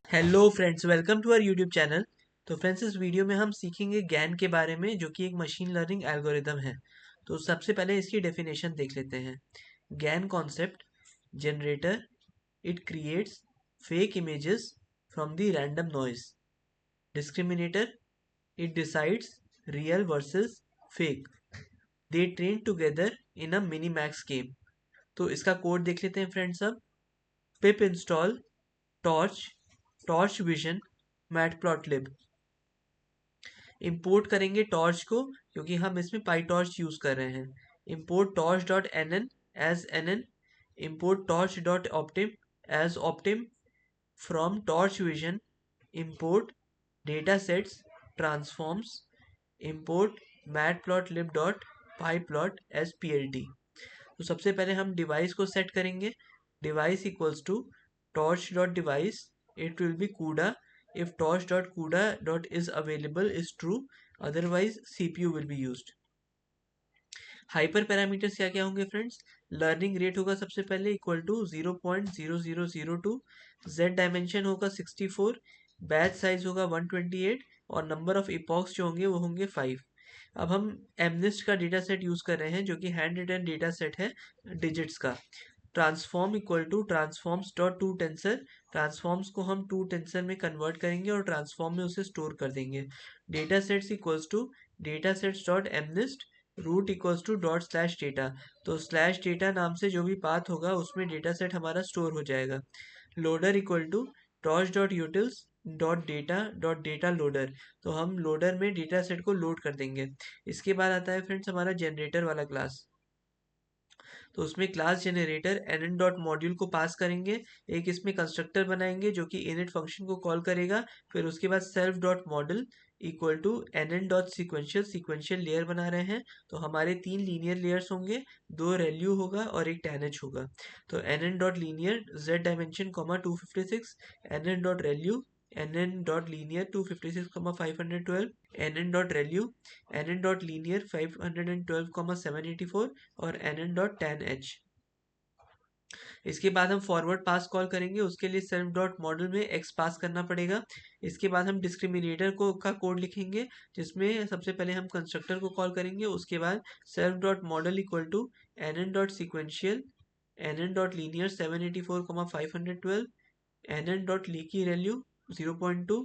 Hello friends, welcome to our YouTube channel. तो friends, इस video में हम सीखेंगे गैन के बारे में, जो कि एक मशीन लर्निंग एल्गोरिदम है। तो सबसे पहले इसकी डेफिनेशन देख लेते हैं। GAN concept: generator, it creates fake images from the random noise. Discriminator, it decides real versus fake. They train together in a mini max game. तो इसका कोड देख लेते हैं फ्रेंड्स। अब pip install torch, torch vision, matplotlib. Import करेंगे torch को, क्योंकि हम इसमें पाईटॉर्च यूज कर रहे हैं। Import torch dot n n as n n. Import torch dot optim as optim. From torch vision import data sets transforms. Import matplotlib dot pyplot as PLT. तो सबसे पहले हम डिवाइस को सेट करेंगे। Device equals to torch dot device, it will be CUDA if torch dot CUDA dot is available is true, otherwise CPU will be used। Hyper parameters क्या क्या होंगे friends? Learning rate होगा सबसे पहले equal to 0.0002। Z dimension होगा 64। Batch size होगा 128 और number of epochs जो होंगे वो होंगे 5। अब हम एमनिस्ट का डेटा सेट यूज कर रहे हैं, जो कि हैंड रिटन डेटा सेट है डिजिट्स का। Transform equal to transforms dot to tensor. Transforms को हम टू टेंसर में कन्वर्ट करेंगे और ट्रांसफॉर्म में उसे स्टोर कर देंगे। Data sets equals to data sets dot MNIST. Root equals to dot slash data. तो स्लैश डेटा नाम से जो भी पाथ होगा उसमें डेटा सेट हमारा स्टोर हो जाएगा। Loader equal to torch dot utils dot data loader. तो हम लोडर में डेटा सेट को लोड कर देंगे। इसके बाद आता है फ्रेंड्स हमारा जनरेटर वाला क्लास। तो उसमें class generator n dot module को पास करेंगे। एक इसमें कंस्ट्रक्टर बनाएंगे जो कि इनिट फंक्शन को कॉल करेगा। फिर उसके बाद self dot model equal to n dot sequential. Sequential layer बना रहे हैं तो हमारे 3 लीनियर लेयर्स होंगे, 2 रेल्यू होगा और एक टैनएच होगा। तो n dot linear z dimension comma 256, n dot relu n dot linear 256 512, n dot relu n dot linear 512 784 और एन डॉट टेन एच। इसके बाद हम फॉरवर्ड पास कॉल करेंगे, उसके लिए सेल्फ डॉट मॉडल में एक्स पास करना पड़ेगा। इसके बाद हम डिस्क्रिमिनेटर को का कोड लिखेंगे, जिसमें सबसे पहले हम कंस्ट्रक्टर को कॉल करेंगे। उसके बाद self dot model equal to n dot sequential n dot linear 784 512, n dot leaky value 0.2,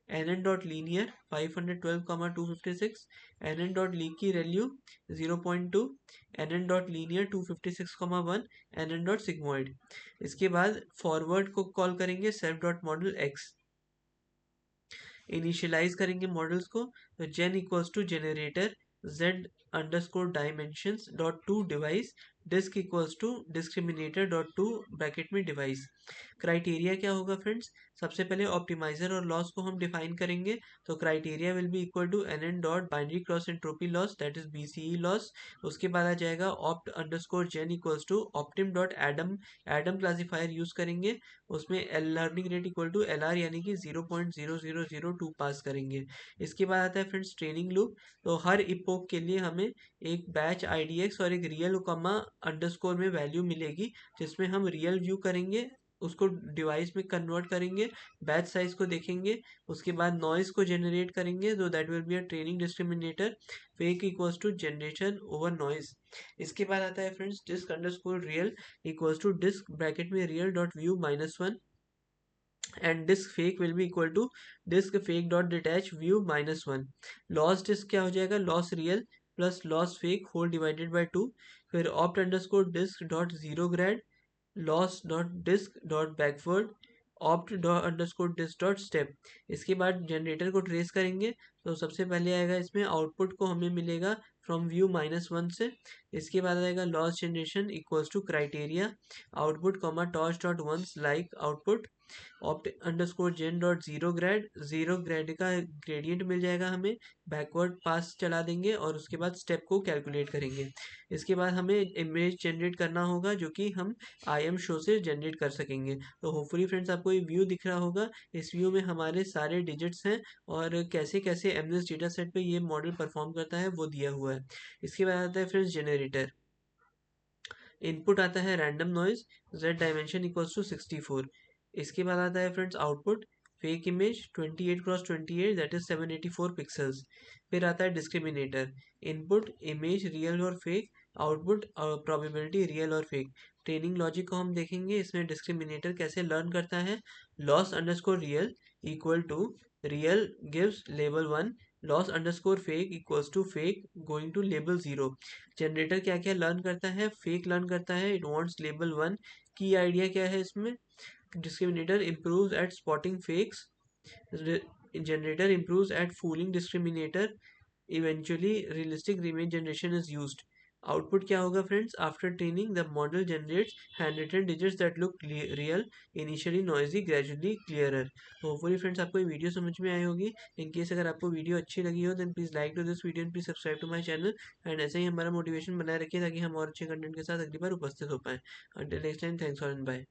n dot linear 512 256, n dot leaky value 0.2, n dot linear 256 1, n dot sigmoid. इसके बाद फॉरवर्ड को call करेंगे self dot model x. Initialise करेंगे models को। तो gen equals to generator z underscore dimensions dot to device. Disc equals to discriminator dot to bracket में device. Criteria क्या होगा फ्रेंड्स? सबसे पहले ऑप्टिमाइजर और लॉस को हम डिफाइन करेंगे। तो criteria will be equal to n n dot binary cross entropy loss, that is BCE loss. उसके बाद आ जाएगा opt underscore gen equals to optim dot Adam. Adam classifier use करेंगे, उसमें L learning rate equal to L R यानी कि 0.0002 पास करेंगे। इसके बाद आता है फ्रेंड्स ट्रेनिंग लूप। तो हर इपोक के लिए हमें एक बैच आईडीएक्स और एक रियल कॉमा अंडरस्कोर में वैल्यू मिलेगी, जिसमें हम रियल व्यू करेंगे, उसको डिवाइस में कन्वर्ट करेंगे, बैच साइज को देखेंगे। उसके बाद नॉइज को जनरेट करेंगे, तो that will be a training discriminator. Fake equals to generation over noise. इसके बाद आता है friends disc underscore real equals to disc bracket में real dot view -1 and disc fake will be equal to disc fake dot detach view -1। Loss disc क्या हो जाएगा? Loss real plus loss fake whole divided by 2। फिर opt underscore disc dot zero grad loss dot disc dot backward opt dot underscore disc dot step. इसके बाद generator को trace करेंगे। तो सबसे पहले आएगा इसमें आउटपुट को हमें मिलेगा फ्रॉम व्यू -1 से। इसके बाद आएगा loss generation equals to criteria output comma torch dot ones like output opt underscore gen dot zero grad का ग्रेडियंट मिल जाएगा हमें। बैकवर्ड पास चला देंगे और उसके बाद स्टेप को कैलकुलेट करेंगे। इसके बाद हमें इमेज जनरेट करना होगा, जो कि हम आई एम शो से जनरेट कर सकेंगे। तो होपफुली फ्रेंड्स आपको ये व्यू दिख रहा होगा। इस व्यू में हमारे सारे डिजिट्स हैं और कैसे कैसे एमनेस डेटा सेट पे ये मॉडल परफॉर्म करता है वो दिया हुआ है। इसके बाद आता है फ्रेंड्स जनरेटर। इनपुट आता है random noise z dimension equals to 64। इसके बाद आता है friends output fake image 28x28 that is 784 pixels. फिर आता है डिस्क्रिमिनेटर, इनपुट इमेज रियल और फेक, आउटपुट प्रोबेबिलिटी रियल और फेक। ट्रेनिंग लॉजिक को हम देखेंगे, इसमें डिस्क्रिमिनेटर कैसे लर्न करता है, loss underscore real equal to real gives label 1, loss underscore fake equals to fake going to label 0। Generator क्या क्या लर्न करता है, फेक लर्न करता है, इट वांट्स लेबल 1। की आइडिया क्या है इसमें, discriminator improves at spotting fakes, generator improves at fooling discriminator, eventually realistic image generation is used। Output क्या होगा friends, after training the model generates hand written digits that look real, initially noisy gradually clearer. तो hopefully friends आपको ये video समझ में आई होगी। In case अगर आपको वीडियो अच्छी लगी हो then please like to this video and please subscribe to my channel. And ऐसे ही हमारा मोटिवेशन बनाए रखिए ताकि हम और अच्छे कंटेंट के साथ अगली बार उपस्थित हो पाएँ। Until next time, thanks for and bye.